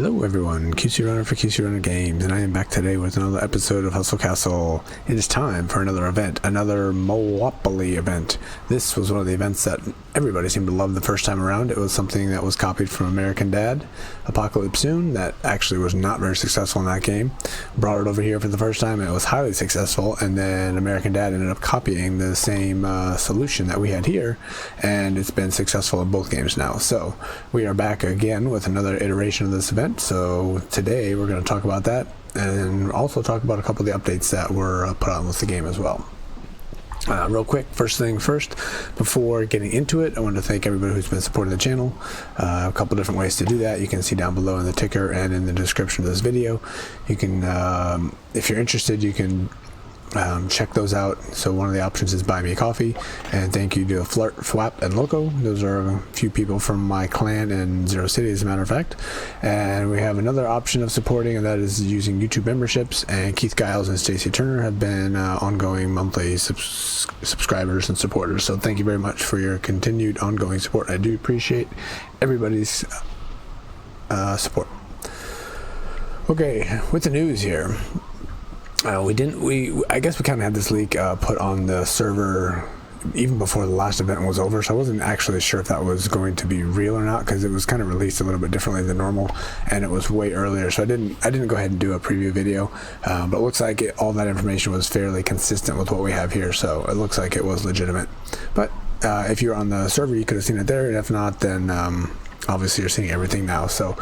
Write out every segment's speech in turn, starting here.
Hello everyone, QC Runner for QC Runner Games, and I am back today with another episode of Hustle Castle. It is time for another event, another Moleopoly event. This was one of the events that everybody seemed to love the first time around. It was something that was copied from American Dad, Apocalypse Soon, that actually was not very successful in that game. Brought it over here for the first time, and it was highly successful, and then American Dad ended up copying the same solution that we had here, and it's been successful in both games now. So we are back again with another iteration of this event. So today we're going to talk about that and also talk about a couple of the updates that were put on with the game as well. Real quick, first thing first, before getting into it, I want to thank everybody who's been supporting the channel. A couple different ways to do that. You can see down below in the ticker and in the description of this video. You can, if you're interested, you can check those out. So one of the options is buy me a coffee, and thank you to Flart, Fwapp, and Loco. Those are a few people from my clan in Zero City, as a matter of fact. And we have another option of supporting, and that is using YouTube memberships. And Keith, Guiles, and Stacy Turner have been ongoing monthly subscribers and supporters. So thank you very much for your continued ongoing support. I do appreciate everybody's support. Okay, with the news here. I guess we kind of had this leak put on the server even before the last event was over, so I wasn't actually sure if that was going to be real or not, because it was kind of released a little bit differently than normal, and it was way earlier, so I didn't go ahead and do a preview video, but it looks like all that information was fairly consistent with what we have here, so it looks like it was legitimate. But if you're on the server, you could have seen it there, and if not, then obviously you're seeing everything now. So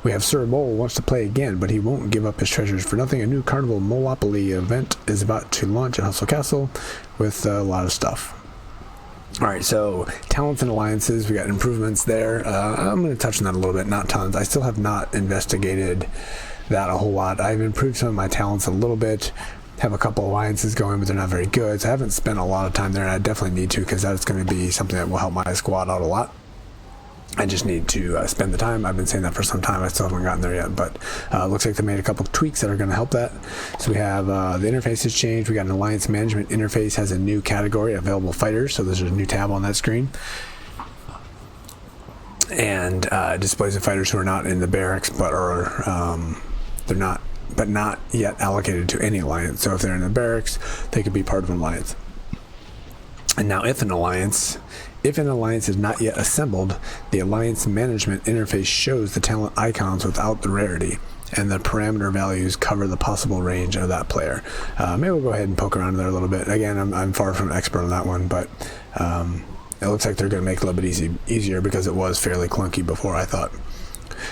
we have Sir Mole wants to play again, but he won't give up his treasures for nothing. A new Carnival Mole-opoly event is about to launch at Hustle Castle with a lot of stuff. Alright, so talents and alliances, we got improvements there. I'm going to touch on that a little bit, not tons. I still have not investigated that a whole lot. I've improved some of my talents a little bit. Have a couple alliances going, but they're not very good. So I haven't spent a lot of time there, and I definitely need to, because that's going to be something that will help my squad out a lot. I just need to spend the time. I've been saying that for some time. I still haven't gotten there yet, but looks like they made a couple of tweaks that are going to help that. So we have the interface has changed. We got an alliance management interface, has a new category, available fighters. So there's a new tab on that screen, and displays the fighters who are not in the barracks, but are not yet allocated to any alliance. So if they're in the barracks, they could be part of an alliance. And now if an alliance is not yet assembled, the alliance management interface shows the talent icons without the rarity, and the parameter values cover the possible range of that player. Maybe we'll go ahead and poke around there a little bit. Again, I'm far from an expert on that one, but it looks like they're going to make it a little bit easier, because it was fairly clunky before, I thought.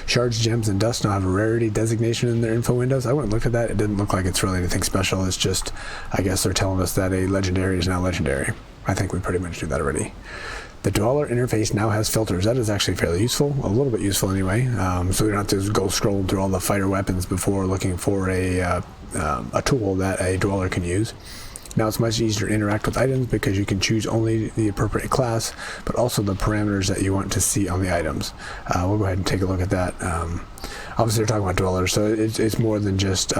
Shards, gems, and dust now have a rarity designation in their info windows. I went and looked at that. It didn't look like it's really anything special. It's just, I guess they're telling us that a legendary is now legendary. I think we pretty much do that already. The dweller interface now has filters. That is actually fairly useful, a little bit useful anyway. So we don't have to go scrolling through all the fighter weapons before looking for a tool that a dweller can use. Now it's much easier to interact with items, because you can choose only the appropriate class, but also the parameters that you want to see on the items. We'll go ahead and take a look at that. Obviously they're talking about dwellers, so it's more than just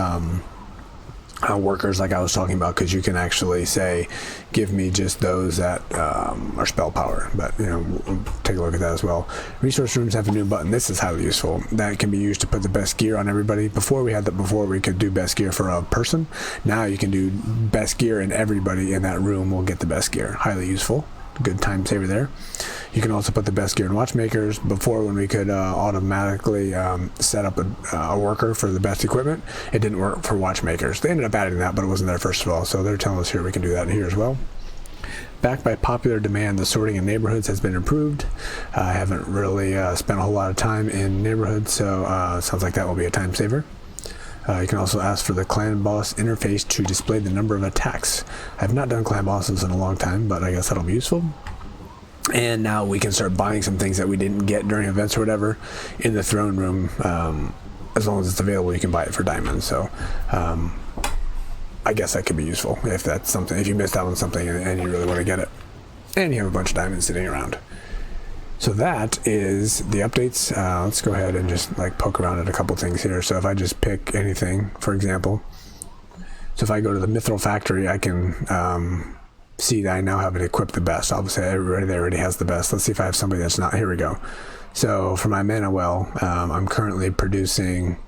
workers like I was talking about, because you can actually say, give me just those that are spell power, but we'll take a look at that as well. Resource rooms have a new button. This is highly useful. That can be used to put the best gear on everybody. Before we had that, before we could do best gear for a person. Now you can do best gear, and everybody in that room will get the best gear. Highly useful. Good time saver there. You can also put the best gear in watchmakers. Before, when we could automatically set up a worker for the best equipment, it didn't work for watchmakers. They ended up adding that, but it wasn't there first of all, so they're telling us here we can do that here as well. Backed by popular demand, the sorting in neighborhoods has been improved. I haven't really spent a whole lot of time in neighborhoods, so sounds like that will be a time saver. You can also ask for the clan boss interface to display the number of attacks. I have not done clan bosses in a long time, but I guess that'll be useful. And now we can start buying some things that we didn't get during events or whatever in the throne room. As long as it's available, you can buy it for diamonds. So I guess that could be useful if that's something, if you missed out on something and you really want to get it, and you have a bunch of diamonds sitting around. So that is the updates. Let's go ahead and just poke around at a couple things here. So if I just pick anything, for example, so if I go to the Mithril Factory, I can see that I now have it equipped the best. Obviously everybody there already has the best. Let's see if I have somebody that's not. Here we go. So for my mana well, I'm currently producing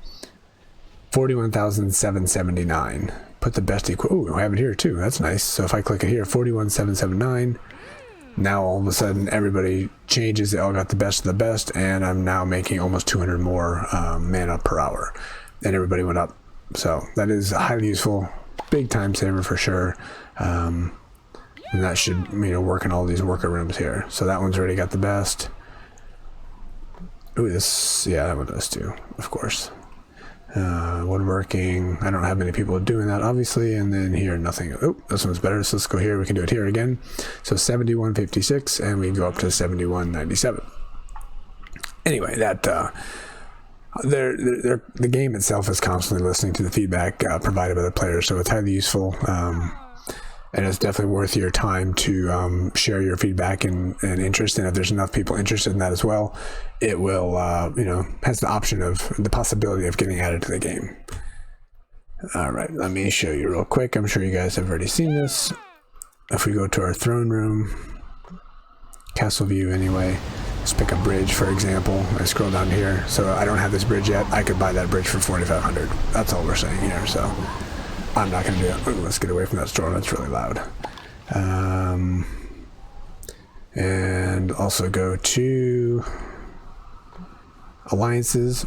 41,779. Put the best Ooh, I have it here too. That's nice. So if I click it here, 41,779. Now all of a sudden everybody changes. They all got the best of the best, and I'm now making almost 200 more mana per hour, and everybody went up. So that is highly useful, big time saver for sure. And that should, work in all these worker rooms here. So that one's already got the best. Ooh, that one does too, of course. Woodworking, I don't have many people doing that, obviously. And then here, nothing. Oh, this one's better. So let's go here. We can do it here again. So 7156, and we go up to 7197. Anyway, that the game itself is constantly listening to the feedback provided by the players, so it's highly useful. And it's definitely worth your time to share your feedback and interest. And if there's enough people interested in that as well, it will, has the option of the possibility of getting added to the game. All right, let me show you real quick. I'm sure you guys have already seen this. If we go to our throne room, castle view anyway, let's pick a bridge, for example. I scroll down here. So I don't have this bridge yet. I could buy that bridge for 4,500. That's all we're saying here. So I'm not going to do it. Ooh, let's get away from that storm. That's really loud. And also go to alliances.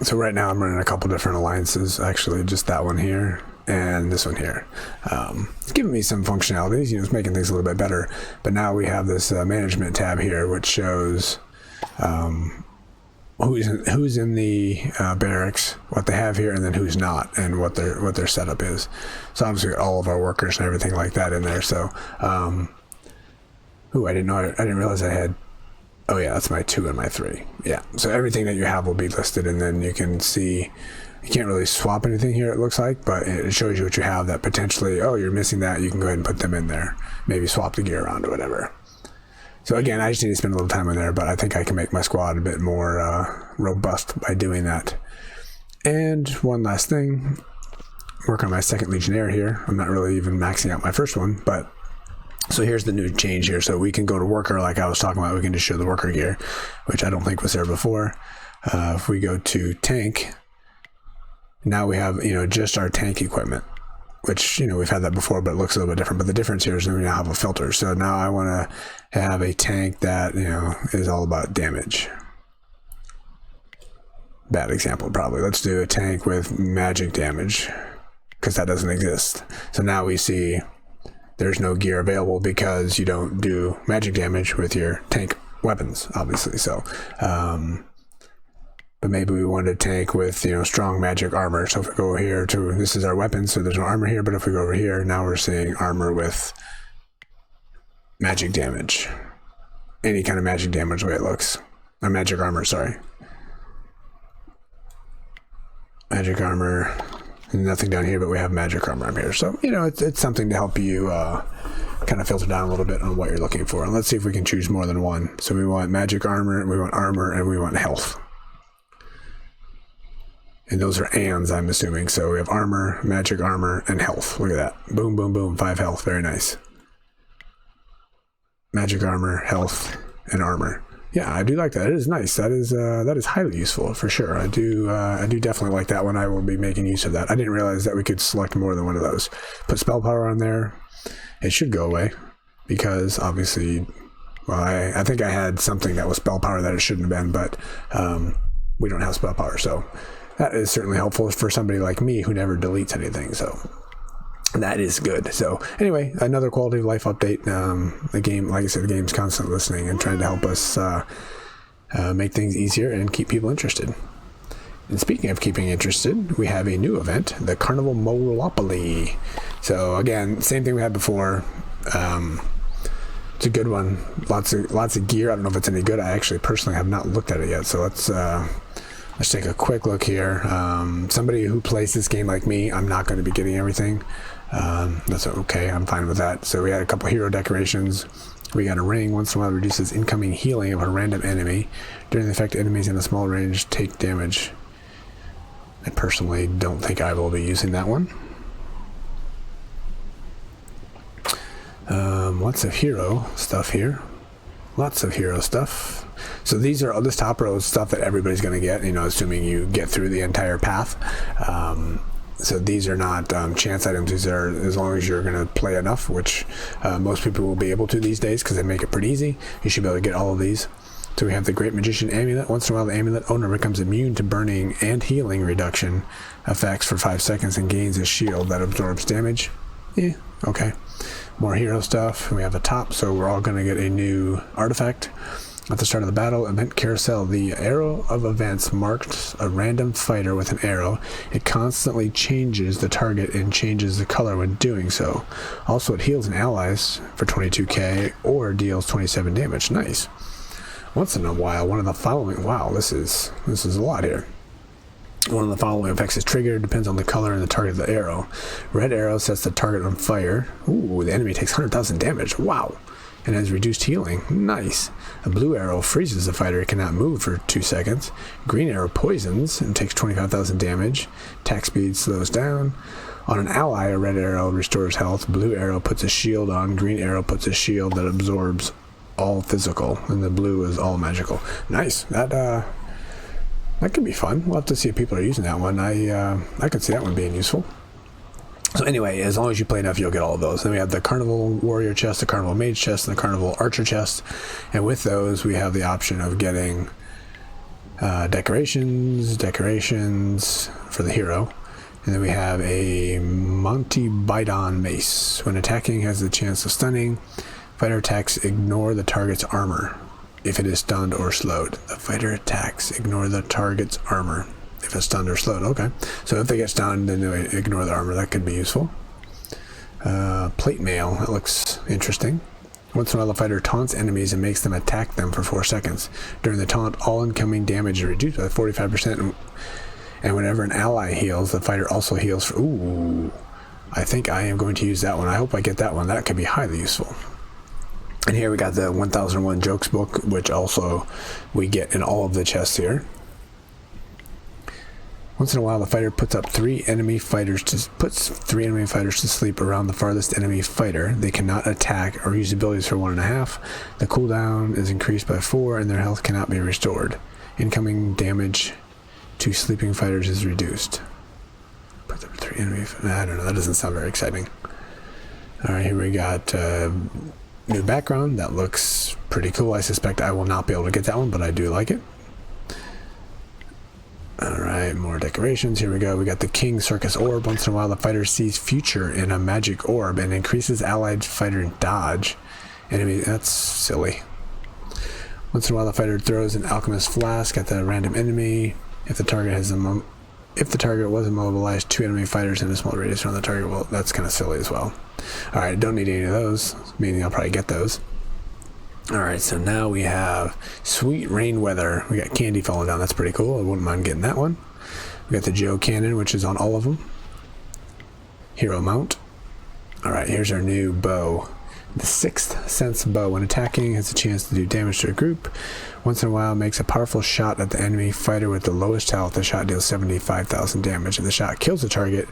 So right now I'm running a couple different alliances. Actually, just that one here and this one here. It's giving me some functionalities. It's making things a little bit better. But now we have this management tab here, which shows who's in the barracks, what they have here, and then who's not, and what their setup is. So obviously all of our workers and everything like that in there. So I didn't realize I had, oh yeah, that's my 2 and my 3. Yeah, so everything that you have will be listed, and then you can see, you can't really swap anything here, it looks like, but it shows you what you have that potentially, oh, you're missing that, you can go ahead and put them in there, maybe swap the gear around or whatever. So again, I just need to spend a little time in there, but I think I can make my squad a bit more robust by doing that. And one last thing, work on my second Legionnaire here. I'm not really even maxing out my first one, but so here's the new change here. So we can go to worker like I was talking about. We can just show the worker gear, which I don't think was there before. If we go to tank, now we have, just our tank equipment, which, we've had that before, but it looks a little bit different. But the difference here is we now have a filter. So now I want to have a tank that, is all about damage. Bad example, probably. Let's do a tank with magic damage, because that doesn't exist. So now we see there's no gear available because you don't do magic damage with your tank weapons, obviously. So, but maybe we want a tank with, strong magic armor. So if we go here to, this is our weapon, so there's no armor here, but if we go over here, now we're seeing armor with magic damage. Any kind of magic damage, the way it looks. Or magic armor, sorry. Magic armor. Nothing down here, but we have magic armor up here. So, it's something to help you kind of filter down a little bit on what you're looking for. And let's see if we can choose more than one. So we want magic armor, we want armor, and we want health. And those are ands, I'm assuming. So we have armor, magic armor, and health. Look at that. Boom, boom, boom. 5 health. Very nice. Magic armor, health, and armor. Yeah, I do like that. It is nice. That is highly useful for sure. I do definitely like that one. I will be making use of that. I didn't realize that we could select more than one of those. Put spell power on there. It should go away because obviously, well, I think I had something that was spell power that it shouldn't have been, but we don't have spell power, so that is certainly helpful for somebody like me who never deletes anything. So that is good. So anyway, another quality of life update. The game, like I said, the game's constantly listening and trying to help us make things easier and keep people interested. And speaking of keeping interested, we have a new event, the Carnival Mole-opoly. So again, same thing we had before. It's a good one. Lots of gear. I don't know if it's any good. I actually personally have not looked at it yet. So let's take a quick look here. Somebody who plays this game like me, I'm not going to be getting everything. That's okay. I'm fine with that. So we had a couple hero decorations. We got a ring. Once in a while, reduces incoming healing of a random enemy. During the effect, enemies in a small range take damage. I personally don't think I will be using that one. Lots of hero stuff here. Lots of hero stuff. So these are this top row stuff that everybody's going to get, you know, assuming you get through the entire path. So these are not chance items. These are, as long as you're going to play enough, which most people will be able to these days because they make it pretty easy. You should be able to get all of these. So we have the Great Magician Amulet. Once in a while, the Amulet owner becomes immune to burning and healing reduction effects for 5 seconds and gains a shield that absorbs damage. Yeah, okay. More hero stuff. We have a top, so we're all going to get a new artifact. At the start of the battle, event carousel, the arrow of events marks a random fighter with an arrow. It constantly changes the target and changes the color when doing so. Also, it heals an allies for 22k or deals 27 damage. Nice. Once in a while, one of the following... Wow, this is a lot here. One of the following effects is triggered. Depends on the color and the target of the arrow. Red arrow sets the target on fire. Ooh, the enemy takes 100,000 damage. Wow. And has reduced healing. Nice. A blue arrow freezes the fighter. It cannot move for 2 seconds. Green arrow poisons and takes 25,000 damage. Attack speed slows down. On an ally, a red arrow restores health. Blue arrow puts a shield on. Green arrow puts a shield that absorbs all physical. And the blue is all magical. Nice. That could be fun. We'll have to see if people are using that one. I could see that one being useful. So anyway, as long as you play enough, you'll get all of those. Then we have the Carnival Warrior chest, the Carnival Mage chest, and the Carnival Archer chest. And with those, we have the option of getting decorations for the hero. And then we have a Monty Bidon mace. When attacking, has the chance of stunning. Fighter attacks ignore the target's armor if it is stunned or slowed. The fighter attacks ignore the target's armor if it's stunned or slowed. Okay, so if they get stunned, then they ignore the armor. That could be useful. Plate mail. That looks interesting. Once in a while, the fighter taunts enemies and makes them attack them for 4 seconds. During the taunt, all incoming damage is reduced by 45%, and whenever an ally heals, the fighter also heals for... Ooh, I think I am going to use that one. I hope I get that one. That could be highly useful. And here we got the 1001 Jokes book, which also we get in all of the chests here. Once in a while, the fighter puts 3 enemy fighters to sleep around the farthest enemy fighter. They cannot attack or use abilities for 1.5. The cooldown is increased by 4, and their health cannot be restored. Incoming damage to sleeping fighters is reduced. Put up 3 enemy. I don't know. That doesn't sound very exciting. All right, here we got. New background. That looks pretty cool. I suspect I will not be able to get that one, but I do like it. Alright, more decorations. Here we go. We got the King Circus Orb. Once in a while, the fighter sees future in a magic orb and increases allied fighter dodge. Enemy. That's silly. Once in a while, the fighter throws an alchemist flask at the random enemy. If the target was immobilized, 2 enemy fighters in a small radius around the target. Well, that's kind of silly as well. Alright, don't need any of those, meaning I'll probably get those. Alright, so now we have Sweet Rain Weather. We got candy falling down. That's pretty cool. I wouldn't mind getting that one. We got the Joe Cannon, which is on all of them. Hero Mount. Alright, here's our new bow. The 6th Sense bow. When attacking, has a chance to do damage to a group. Once in a while, makes a powerful shot at the enemy fighter with the lowest health. The shot deals 75,000 damage. If the shot kills the target,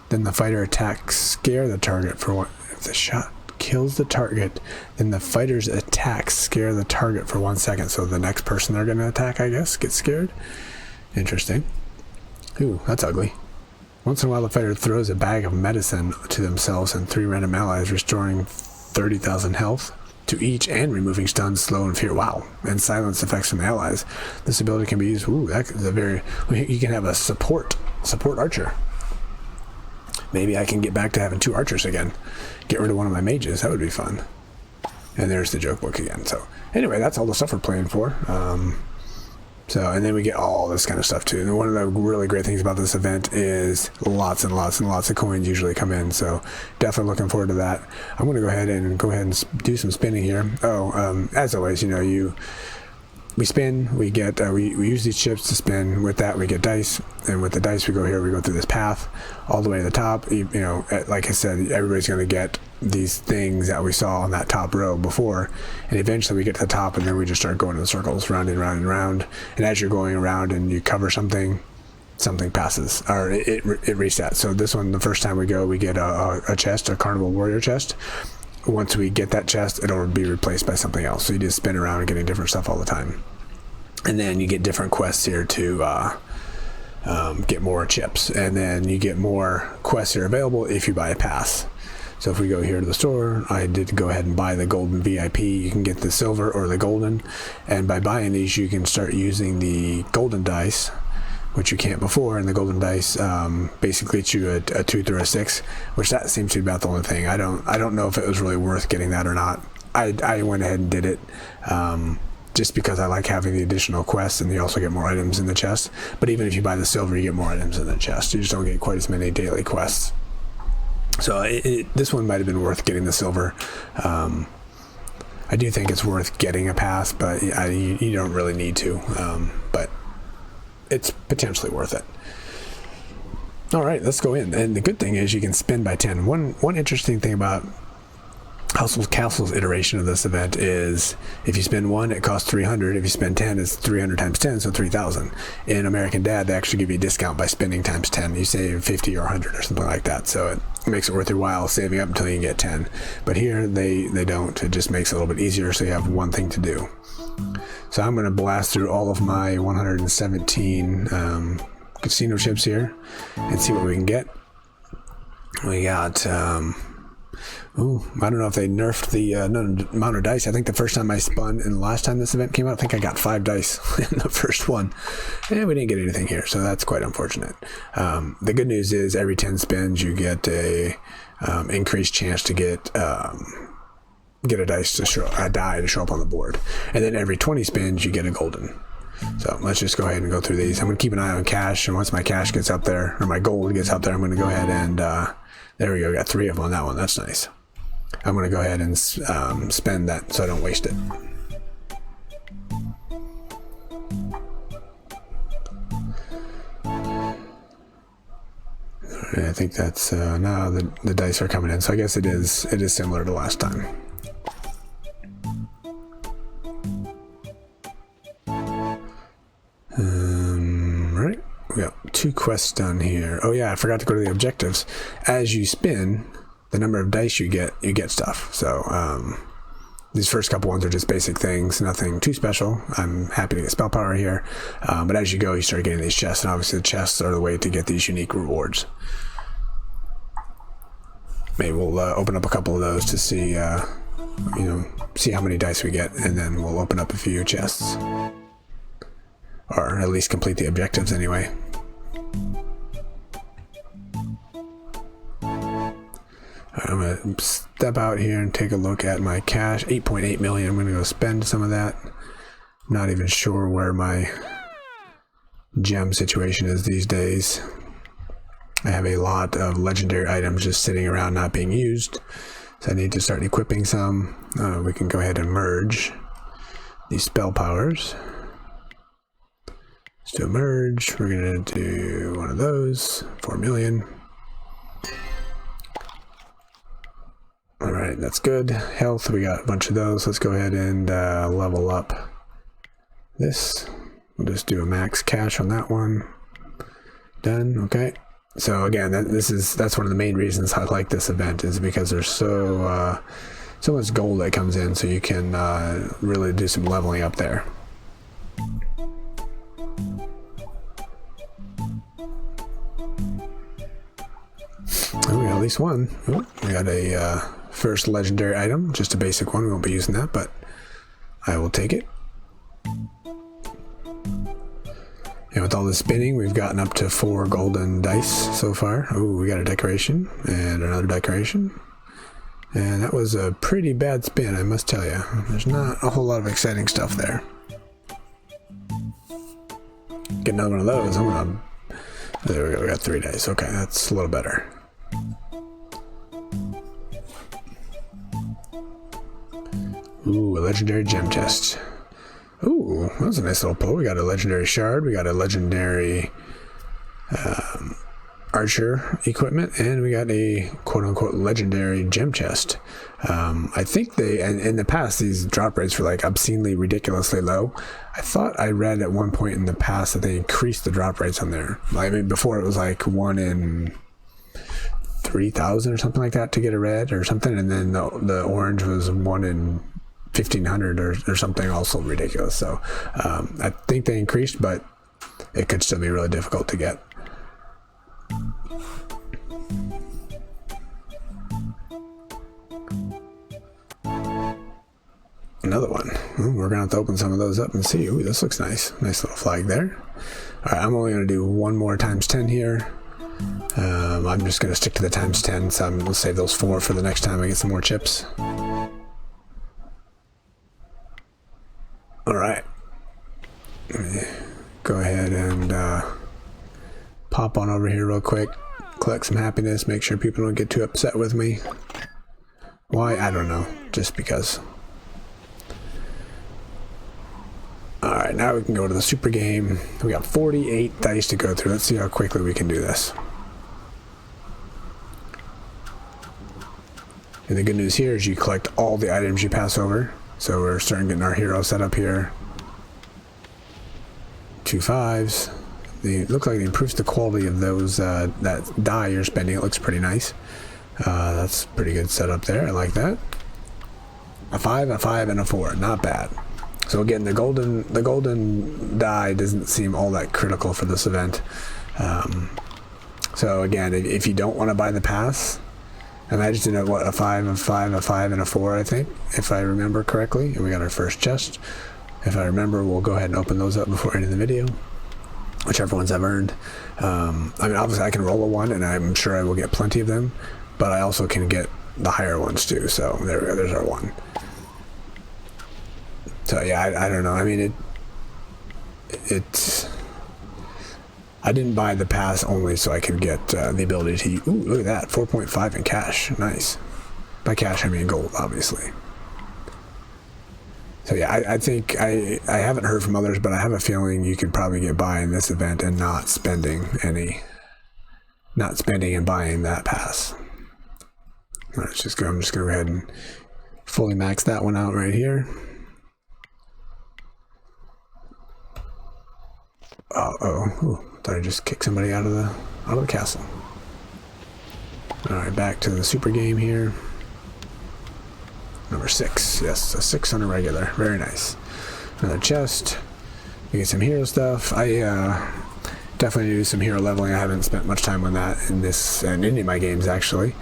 then the fighter attacks scare the target for one. If the shot kills the target, then the fighter's attacks scare the target for 1 second. So the next person they're going to attack, I guess, gets scared. Interesting. Ooh, that's ugly. Once in a while, the fighter throws a bag of medicine to themselves and 3 random allies, restoring 30,000 health to each and removing stun, slow, and fear. Wow. And silence effects from the allies. This ability can be used. Ooh, that is a very... You can have a support archer. Maybe I can get back to having 2 archers again. Get rid of one of my mages. That would be fun. And there's the joke book again. So anyway, that's all the stuff we're playing for. And then we get all this kind of stuff too. And one of the really great things about this event is lots and lots and lots of coins usually come in. So definitely looking forward to that. I'm going to go ahead and do some spinning here. As always, we spin, we get, we use these chips to spin. With that, we get dice, and with the dice, we go through this path all the way to the top. Like I said, everybody's going to get these things that we saw on that top row before, and eventually we get to the top, and then we just start going in circles, round and round and round. And as you're going around and you cover something passes, or it resets. So this one, the first time we go, we get a chest, a Carnival Warrior chest. once we get that chest, it'll be replaced by something else. So you just spin around getting different stuff all the time. And then you get different quests here to get more chips. And then you get more quests that are available if you buy a pass. So if we go here to the store, I did go ahead and buy the golden VIP. You can get the silver or the golden. And by buying these, you can start using the golden dice, which you can't before. And the golden dice basically gets you a 2 through a 6, which that seems to be about the only thing. I don't know if it was really worth getting that or not. I went ahead and did it just because I like having the additional quests, and you also get more items in the chest. But even if you buy the silver, you get more items in the chest. You just don't get quite as many daily quests. So this one might have been worth getting the silver. I do think it's worth getting a pass, but you don't really need to. But it's potentially worth it. All right, let's go in. And the good thing is you can spin by 10. One interesting thing about Castle's iteration of this event is if you spend 1, it costs 300. If you spend 10, it's 300 times 10, so 3,000. In American Dad, they actually give you a discount by spending times 10. You save 50 or 100 or something like that. So it makes it worth your while saving up until you get 10. But here, they don't. It just makes it a little bit easier, so you have one thing to do. So I'm going to blast through all of my 117 casino chips here and see what we can get. We got... Ooh, I don't know if they nerfed the amount of dice. I think the first time I spun and the last time this event came out, I think I got 5 dice in the first one. And we didn't get anything here, so that's quite unfortunate. The good news is every 10 spins you get a increased chance to get a die to show up on the board. And then every 20 spins you get a golden. So let's just go ahead and go through these. I'm going to keep an eye on cash, and once my cash gets up there, or my gold gets up there, I'm going to go ahead and there we go. Got 3 of them on that one. That's nice. I'm going to go ahead and spend that so I don't waste it. Right, I think that's now the dice are coming in, so I guess it is similar to last time. Right, we got 2 quests done here. Oh yeah, I forgot to go to the objectives. As you spin, the number of dice you get stuff. So these first couple ones are just basic things, nothing too special. I'm happy to get spell power here, but as you go, you start getting these chests, and obviously the chests are the way to get these unique rewards. Maybe we'll open up a couple of those to see, see how many dice we get, and then we'll open up a few chests, or at least complete the objectives anyway. I'm going to step out here and take a look at my cash. 8.8 million. I'm going to go spend some of that. I'm not even sure where my gem situation is these days. I have a lot of legendary items just sitting around not being used. So I need to start equipping some. We can go ahead and merge these spell powers. Let's do a merge. We're going to do one of those. 4 million. All right, that's good. Health, we got a bunch of those. Let's go ahead and level up this. We'll just do a max cash on that one. Done. Okay. So again, that's one of the main reasons I like this event, is because there's so much gold that comes in, so you can really do some leveling up there. Oh, we got at least one. Oh, we got a first legendary item, just a basic one. We won't be using that, but I will take it. And with all the spinning, we've gotten up to 4 golden dice so far. Oh, we got a decoration and another decoration. And that was a pretty bad spin, I must tell you. There's not a whole lot of exciting stuff there. Get another one of those. There we go. We got 3 dice. Okay, that's a little better. Ooh, a legendary gem chest. Ooh, that was a nice little pull. We got a legendary shard. We got a legendary archer equipment, and we got a quote-unquote legendary gem chest. I think in the past, these drop rates were like obscenely, ridiculously low. I thought I read at one point in the past that they increased the drop rates on there. I mean, before it was like 1 in 3,000 or something like that to get a red or something, and then the orange was 1 in 1,500 or something also ridiculous. So I think they increased, but it could still be really difficult to get. Another one. We're gonna have to open some of those up and see. Ooh, this looks nice. Nice little flag there. All right, I'm only gonna do one more times 10 here. I'm just gonna stick to the times 10, so I'm gonna save those 4 for the next time I get some more chips. All right. Let me go ahead and pop on over here real quick. Collect some happiness. Make sure people don't get too upset with me. Why? I don't know. Just because. Alright, now we can go to the super game. We got 48 dice to go through. Let's see how quickly we can do this. And the good news here is you collect all the items you pass over. So we're starting getting our hero set up here. 2 5s. They look like it improves the quality of those that die you're spending. It looks pretty nice. That's pretty good setup there. I like that. A 5, and a 4. Not bad. So again, the golden die doesn't seem all that critical for this event. So again, if you don't want to buy the pass, imagine a 5, a 5, a 5, and a 4, I think, if I remember correctly. And we got our first chest. If I remember, we'll go ahead and open those up before ending the video, whichever ones I've earned. I mean, obviously I can roll a 1, and I'm sure I will get plenty of them, but I also can get the higher ones too. So there we go. There's our 1. So yeah, I don't know. I mean, I didn't buy the pass only so I could get the ability to. Ooh, look at that, 4.5 in cash. Nice. By cash, I mean gold, obviously. So yeah, I think I haven't heard from others, but I have a feeling you could probably get by in this event and not spending and buying that pass. All right, let's just go. I'm just gonna go ahead and fully max that one out right here. Ooh, thought I just kicked somebody out of the castle. Alright, back to the super game here. Number 6. Yes, a 6 on a regular. Very nice. Another chest. We get some hero stuff. I definitely do some hero leveling. I haven't spent much time on that in this and any of my games actually.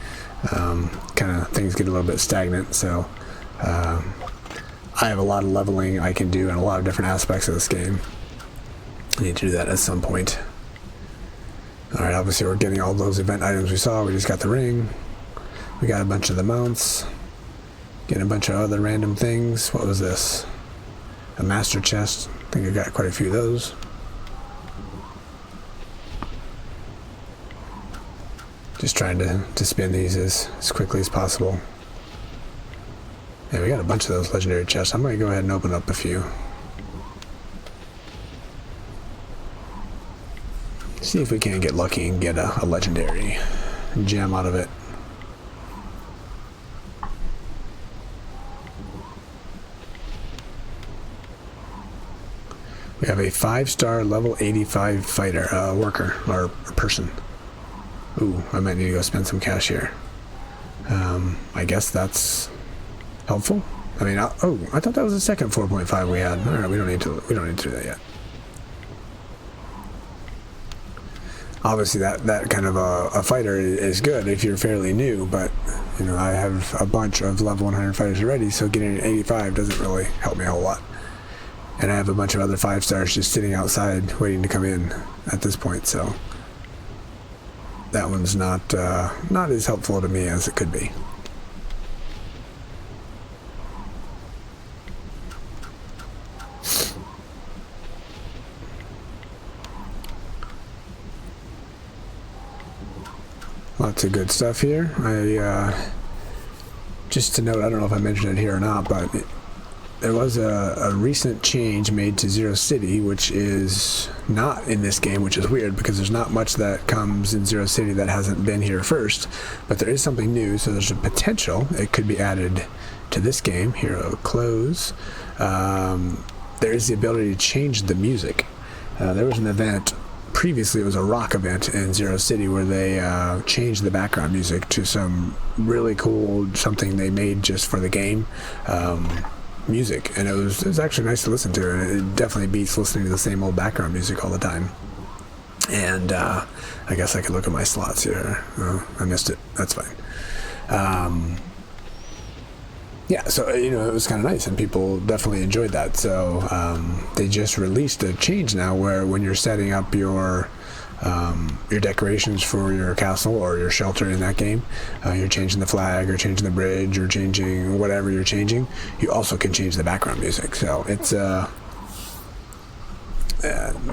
Kind of things get a little bit stagnant, so I have a lot of leveling I can do in a lot of different aspects of this game. I need to do that at some point. Alright, obviously we're getting all those event items we saw. We just got the ring. We got a bunch of the mounts. Getting a bunch of other random things. What was this? A master chest. I think I got quite a few of those. Just trying to spin these as quickly as possible. Yeah, we got a bunch of those legendary chests. I'm going to go ahead and open up a few. See if we can get lucky and get a legendary gem out of it. We have a 5-star level 85 fighter, worker, or person. Ooh, I might need to go spend some cash here. I guess that's helpful. I mean, I thought that was the second 4.5 we had. All right, we don't need to do that yet. Obviously, that kind of a fighter is good if you're fairly new, but you know, I have a bunch of level 100 fighters already, so getting an 85 doesn't really help me a whole lot. And I have a bunch of other 5 stars just sitting outside waiting to come in at this point, so that one's not as helpful to me as it could be. Lots of good stuff here. Just to note, I don't know if I mentioned it here or not, but there was a recent change made to Zero City, which is not in this game, which is weird because there's not much that comes in Zero City that hasn't been here first, but there is something new, so there's a potential it could be added to this game. Hero close. There is the ability to change the music. There was an event previously it was a rock event in Zero City where they changed the background music to some really cool, something they made just for the game music, and it was actually nice to listen to, and it definitely beats listening to the same old background music all the time. And I guess I could look at my slots here. Oh, I missed it. That's fine. Yeah, so, you know, it was kind of nice, and people definitely enjoyed that. So they just released a change now where when you're setting up your decorations for your castle or your shelter in that game, you're changing the flag or changing the bridge or changing whatever you're changing, you also can change the background music. So it's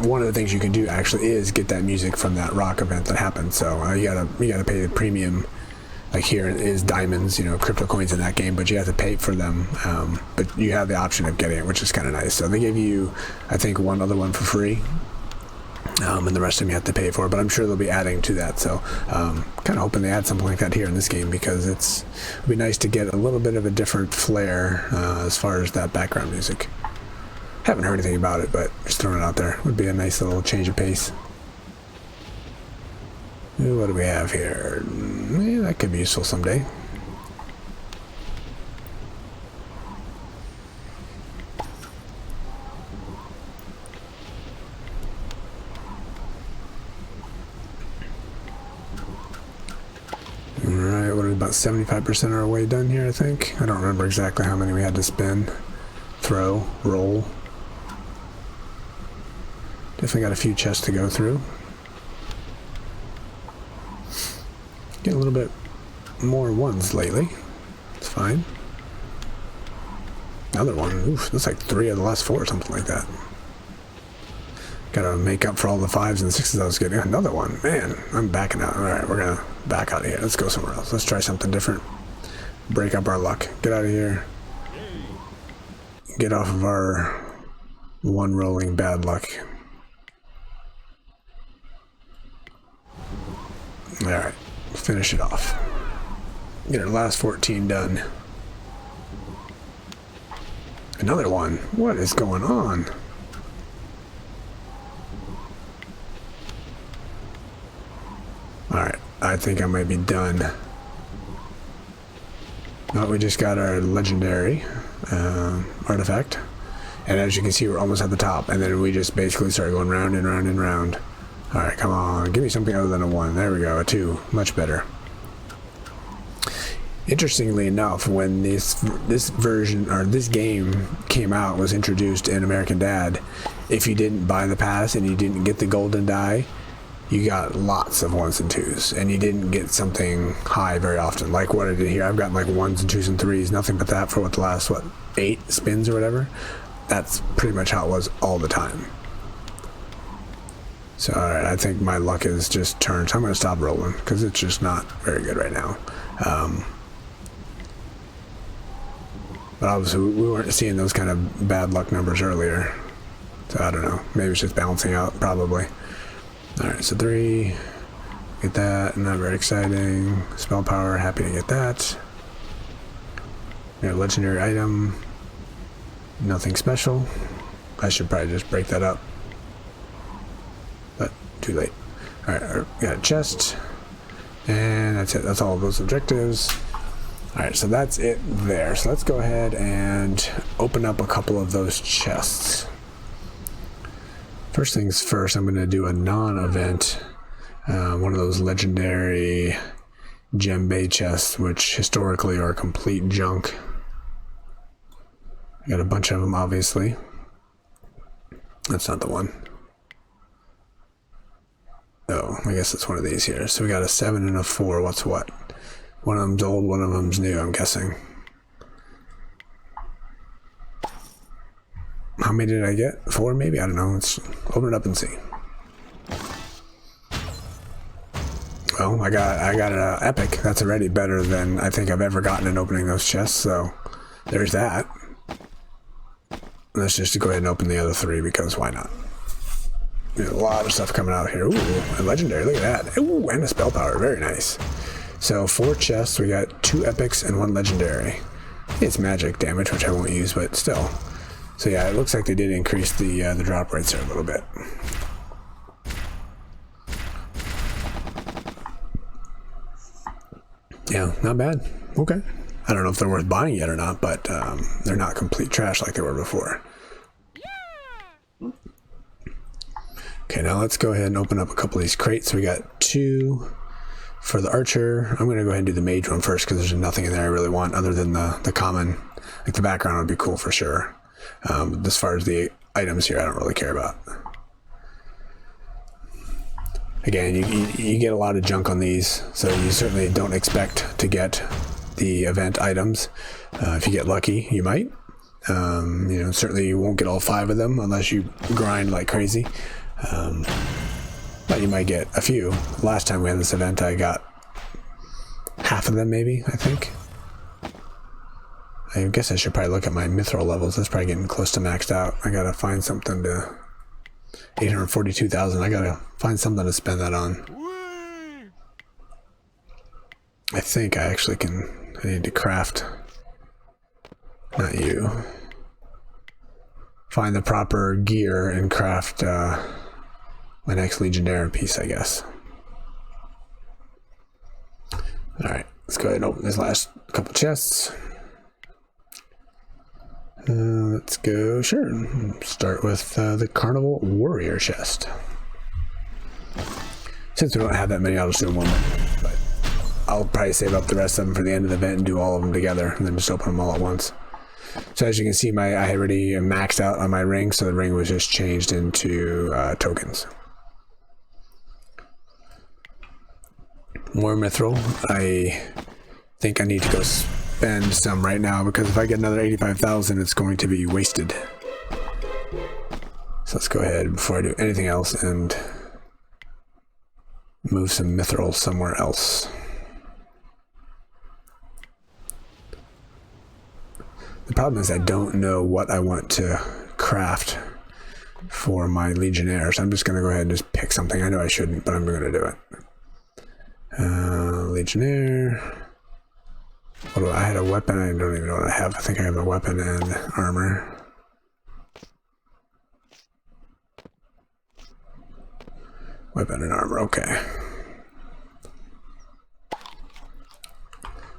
one of the things you can do actually is get that music from that rock event that happened. So you gotta pay the premium. Like here is diamonds, you know, crypto coins in that game, but you have to pay for them. But you have the option of getting it, which is kind of nice. So they give you, I think, one other one for free, and the rest of them you have to pay for. But I'm sure they'll be adding to that. So kind of hoping they add something like that here in this game, because it'd be nice to get a little bit of a different flair as far as that background music. Haven't heard anything about it, but just throwing it out there. Would be a nice little change of pace. What do we have here? Yeah, that could be useful someday. Alright, what are we, about 75% of our way done here, I think? I don't remember exactly how many we had to spin. Throw, roll. Definitely got a few chests to go through. Get a little bit more ones lately. It's fine. Another one. Oof, that's like 3 of the last 4 or something like that. Gotta make up for all the 5s and 6s I was getting. Another one. Man, I'm backing out. Alright, we're gonna back out of here. Let's go somewhere else. Let's try something different. Break up our luck. Get out of here. Get off of our one rolling bad luck. Alright. Finish it off. Get our last 14 done. Another one. What is going on? Alright, I think I might be done. Well, we just got our legendary artifact. And as you can see, we're almost at the top. And then we just basically start going round and round and round. Alright, come on. Give me something other than a 1. There we go. A 2. Much better. Interestingly enough, when this version, or this game came out, was introduced in American Dad, if you didn't buy the pass and you didn't get the golden die, you got lots of 1s and 2s. And you didn't get something high very often. Like what I did here. I've gotten like 1s and 2s and 3s. Nothing but that for the last, 8 spins or whatever. That's pretty much how it was all the time. So, alright, I think my luck is just turned. So I'm going to stop rolling, because it's just not very good right now. But obviously, we weren't seeing those kind of bad luck numbers earlier. So, I don't know. Maybe it's just balancing out, probably. Alright, so 3. Get that. Not very exciting. Spell power, happy to get that. We got a legendary item. Nothing special. I should probably just break that up. But too late. Alright, we got a chest. And that's it. That's all of those objectives. Alright, so that's it there. So let's go ahead and open up a couple of those chests. First things first, I'm going to do a non-event. One of those legendary gem bay chests, which historically are complete junk. I got a bunch of them, obviously. That's not the one. Oh, I guess it's one of these here. So we got a 7 and a 4. What's what? One of them's old, one of them's new, I'm guessing. How many did I get? 4 maybe? I don't know. Let's open it up and see. Well, I got an epic. That's already better than I think I've ever gotten in opening those chests, so there's that. Let's just go ahead and open the other 3, because why not? There's a lot of stuff coming out here. Ooh, a legendary. Look at that. Ooh, and a spell power. Very nice. So 4 chests. We got 2 epics and 1 legendary. It's magic damage, which I won't use, but still. So yeah, it looks like they did increase the drop rates there a little bit. Yeah, not bad. Okay. I don't know if they're worth buying yet or not, but they're not complete trash like they were before. Okay, now let's go ahead and open up a couple of these crates. We got 2 for the archer. I'm going to go ahead and do the mage one first because there's nothing in there I really want other than the common. Like the background would be cool for sure. As far as the items here, I don't really care about. Again, you get a lot of junk on these, so you certainly don't expect to get the event items. If you get lucky, you might. You know, certainly you won't get all 5 of them unless you grind like crazy. But you might get a few. Last time we had this event, I got half of them, maybe, I think. I guess I should probably look at my mithril levels. That's probably getting close to maxed out. I gotta find something to... 842,000. I gotta find something to spend that on. I think I actually can... I need to craft... Not you. Find the proper gear and craft my next Legionnaire piece, I guess. Alright, let's go ahead and open this last couple chests. Let's go, sure. Start with the Carnival Warrior chest. Since we don't have that many, I'll just do one. But I'll probably save up the rest of them for the end of the event and do all of them together, and then just open them all at once. So as you can see, I had already maxed out on my ring, so the ring was just changed into tokens. More mithril. I think I need to go spend some right now, because if I get another 85,000, it's going to be wasted. So let's go ahead before I do anything else and move some mithril somewhere else. The problem is I don't know what I want to craft for my Legionnaire, so I'm just going to go ahead and just pick something. I know I shouldn't, but I'm going to do it. Legionnaire. What do I had a weapon? I don't even know what I have. I think I have a weapon and armor. Weapon and armor, okay.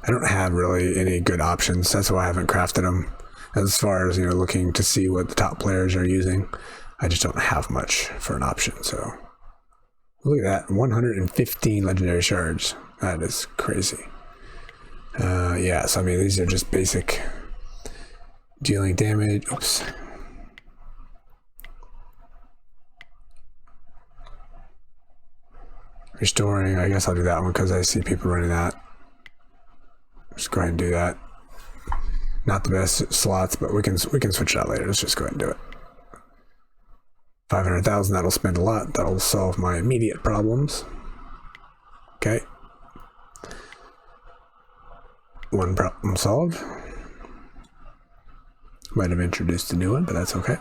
I don't have really any good options. That's why I haven't crafted them. As far as, you know, looking to see what the top players are using, I just don't have much for an option. So look at that, 115 legendary shards. That is crazy. Yeah, so I mean, these are just basic dealing damage. Oops. Restoring, I guess I'll do that one because I see people running that. Just go ahead and do that. Not the best slots, but we can switch it out later. Let's just go ahead and do it. 500,000, that'll spend a lot. That'll solve my immediate problems. Okay. One problem solved. Might have introduced a new one, but that's okay.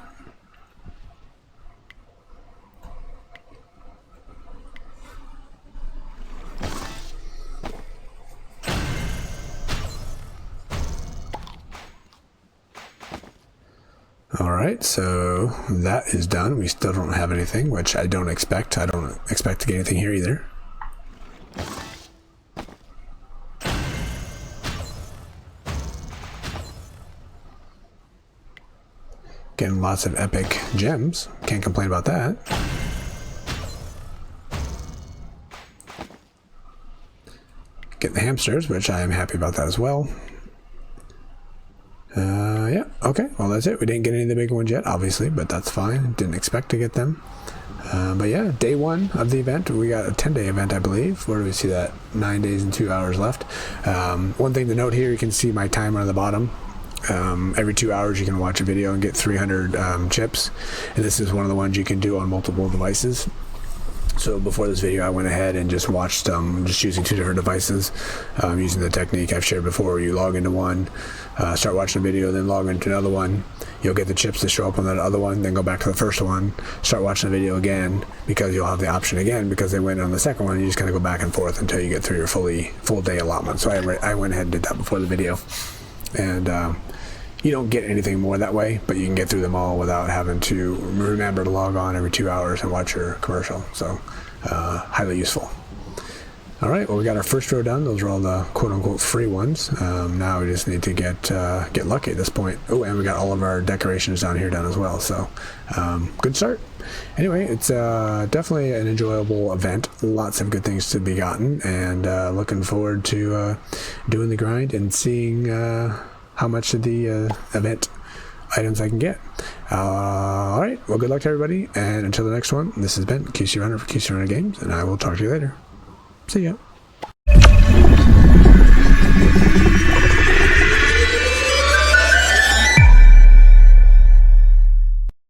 Alright, so that is done. We still don't have anything, which I don't expect. I don't expect to get anything here either. Getting lots of epic gems. Can't complain about that. Get the hamsters, which I am happy about that as well. Yeah, okay, well that's it. We didn't get any of the big ones yet, obviously, but that's fine. Didn't expect to get them. But yeah, day 1 of the event. We got a 10-day event, I believe. Where do we see that? 9 days and 2 hours left. One thing to note here, you can see my timer on the bottom. Every 2 hours you can watch a video and get 300 chips. And this is one of the ones you can do on multiple devices. So before this video, I went ahead and just watched just using 2 different devices, using the technique I've shared before, where you log into one, start watching a video, then log into another one. You'll get the chips to show up on that other one, then go back to the first one, start watching the video again, because you'll have the option again, because they went on the second one. You just kind of go back and forth until you get through your full day allotment. So I went ahead and did that before the video. And you don't get anything more that way, but you can get through them all without having to remember to log on every 2 hours and watch your commercial. So highly useful. Alright, well we got our first row done. Those are all the quote-unquote free ones. Now we just need to get lucky at this point. Oh, and we got all of our decorations down here done as well, so good start. Anyway, it's definitely an enjoyable event. Lots of good things to be gotten, and looking forward to doing the grind and seeing how much of the event items I can get. Alright, well good luck to everybody, and until the next one, this has been QC Runner for QC Runner Games, and I will talk to you later. See ya.